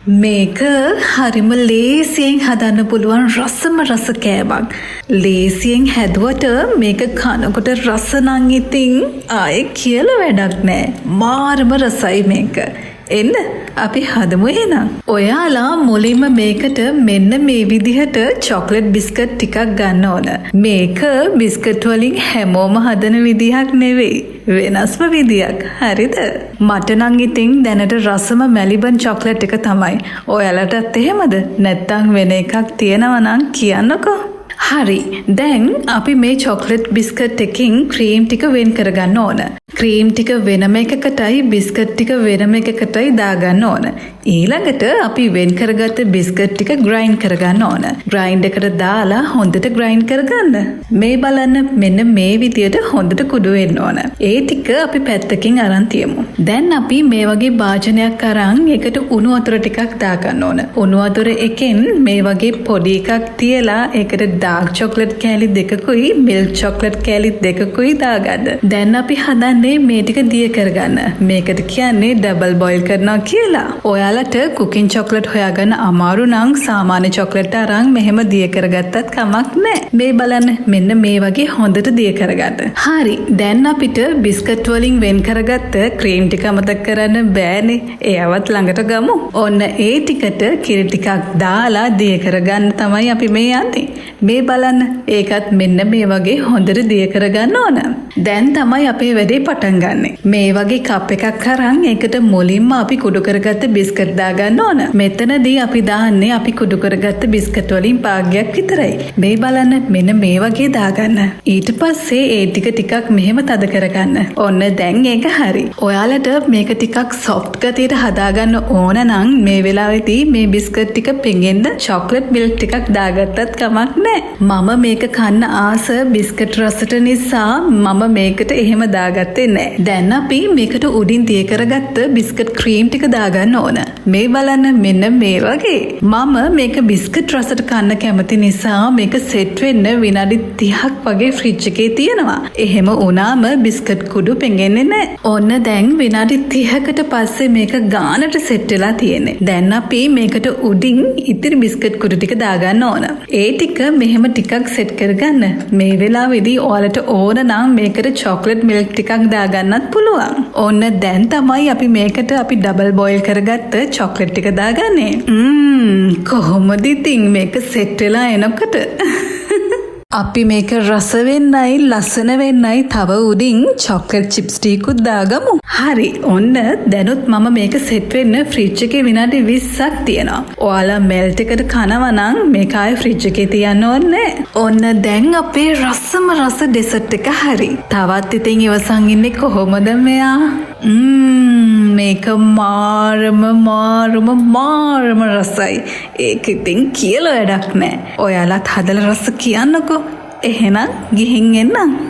මේක හරිම ලේසියෙන් හදන්න පුළුවන් රසම රස කෑමක්. ලේසියෙන් හැදුවට මේක කනකොට රස නම් ඉතින් ආයේ කියලා වැඩක් නෑ. මාරම රසයි මේක. එන්න අපි හදමු එහෙනම්. ඔයාලා මුලින්ම මේකට මෙන්න මේ විදිහට චොක්ලට් බිස්කට් ටිකක් ගන්න ඕන. මේක බිස්කට් වලින් හැමෝම හදන විදිහක් නෙවෙයි. වෙනස්ම විදියක්. හරිද? මට නම් ඉතින් දැනට රසම මැලිබන් චොක්ලට් එක තමයි. ඔයාලටත් එහෙමද? නැත්නම් වෙන එකක් තියෙනවා නම් කියන්නකෝ. හරි. දැන් අපි මේ චොක්ලට් බිස්කට් එකකින් ක්‍රීම් ටික වෙන් කරගන්න ඕන. ක්‍රීම් ටික වෙනම එකකටයි බිස්කට් ටික වෙනම එකකටයි දාගන්න ඕන. ඊළඟට අපි වෙන් කරගත්ත බිස්කට් ටික ග්‍රයින්ඩ් කරගන්න ඕන. ග්‍රයින්ඩ් එකට දාලා හොඳට ග්‍රයින්ඩ් කරගන්න. මේ බලන්න මෙන්න මේ විදියට හොඳට කුඩු වෙන්න ඕන. ඒ ටික අපි පැත්තකින් අරන් තියමු. දැන් අපි මේ වගේ භාජනයක් අරන් ඒකට උණු වතුර ටිකක් දාගන්න ඕන. උණු වතුර එකෙන් මේ වගේ පොඩි එකක් තියලා ඒකට ඩාර්ක් චොක්ලට් කෑලි දෙකකුයි මිල්ක් චොක්ලට් කෑලි දෙකකුයි දාගන්න. දැන් අපි හදන්නේ මේ ටික දිය කරගන්න. මේකට කියන්නේ ඩබල් බොයිල් කරනවා කියලා. ඔයාලට කුකින් චොක්ලට් හොයාගන්න අමාරු නම් සාමාන්‍ය චොක්ලට් අරන් මෙහෙම දිය කරගත්තත් කමක් නැහැ. මේ බලන්න මෙන්න මේ වගේ හොඳට දිය කරගන්න. හරි. දැන් අපිට බිස්කට් වලින් වෙන් කරගත්ත ක්‍රීම් ටික අමතක කරන්න බෑනේ. ඒවත් ළඟට ගමු. ඔන්න ඒ ටිකට කිරි ටිකක් දාලා දිය කරගන්න තමයි අපි මේ යන්නේ. මේ බලන්න ඒකත් මෙන්න මේ වගේ හොඳට දිය කරගන්න ඕන. දැන් තමයි අපේ වැඩේ පටන් ගන්නෙ. මේ වගේ කප් එකක් අරන් ඒකට මුලින්ම අපි කුඩු කරගත්ත බිස්කට් දාගන්න ඕන. මෙතනදී අපි දාන්නේ අපි කුඩු කරගත්ත බිස්කට් වලින් භාගයක් විතරයි. මේ බලන්න මෙන්න මේ වගේ දාගන්න. ඊට පස්සේ ඒ ටික ටිකක් මෙහෙම තද කරගන්න. ඔන්න දැන් ඒක හරි. ඔයාලට මේක ටිකක් සොෆ්ට් ගතියට හදාගන්න ඕන නම් මේ වෙලාවේදී මේ බිස්කට් ටික පෙඟෙන්න චොක්ලට් මිල්ක් ටිකක් දාගත්තත් කමක් නැහැ. මම මේක කන්න ආස බිස්කට් රසට නිසා මම මේකට එහෙම දාගත්තේ නැහැ. දැන් අපි මේකට උඩින් දිය කරගත්ත බිස්කට් ක්‍රීම් ටික දාගන්න ඕන. මේ බලන්න මෙන්න මේ වගේ. මම මේක බිස්කට් රසට කන්න කැමති නිසා මේක සෙට් වෙන්න විනාඩි 30ක් වගේ ෆ්‍රිජ් එකේ තියෙනවා. එහෙම වුණාම බිස්කට් කුඩු පෙඟෙන්නේ නැහැ. ඔන්න දැන් විනාඩි 30කට පස්සේ මේක ගානට සෙට් වෙලා තියෙන්නේ. දැන් අපි මේකට උඩින් ඉතිරි බිස්කට් කුඩු ටික දාගන්න ඕන. ඒ ටික මෙහෙම ටිකක් සෙට් කරගන්න. මේ වෙලාවේදී ඔයාලට ඕන නම් මේකට චොක්ලට් මිල්ක් ටිකක් දාගන්නත් පුළුවන්. ඔන්න දැන් තමයි අපි මේකට අපි ඩබල් බොයිල් කරගත්ත චොක්ලට් ටික දාගන්නේ. කොහොමද ඉතින් මේක සෙට් වෙලා එනකොට? අපි මේක රස වෙන්නයි ලස්සන වෙන්නයි තව උඩින් චොක්ලට් චිප්ස් ටිකුත් දාගමු. හරි. ඔන්න දැනුත් මම මේක සෙට් වෙන්න ෆ්‍රිජ් එකේ විනාඩි 20ක් තියනවා. ඔයාලා මෙල්ට් එකට කනවා නම් මේක ආයේ ෆ්‍රිජ් එකේ තියන්න ඕනේ. ඔන්න දැන් අපේ රසම රස ඩෙසර්ට් එක හරි. තවත් ඉතින් ඉවසන් ඉන්නේ කොහොමද මෙයා? මේක මාරම රසයි. ඒක ඉතින් කියලා වැඩක් නැහැ. ඔයාලත් හදලා රස කියන්නකෝ. එහෙනම් ගිහින් එන්න.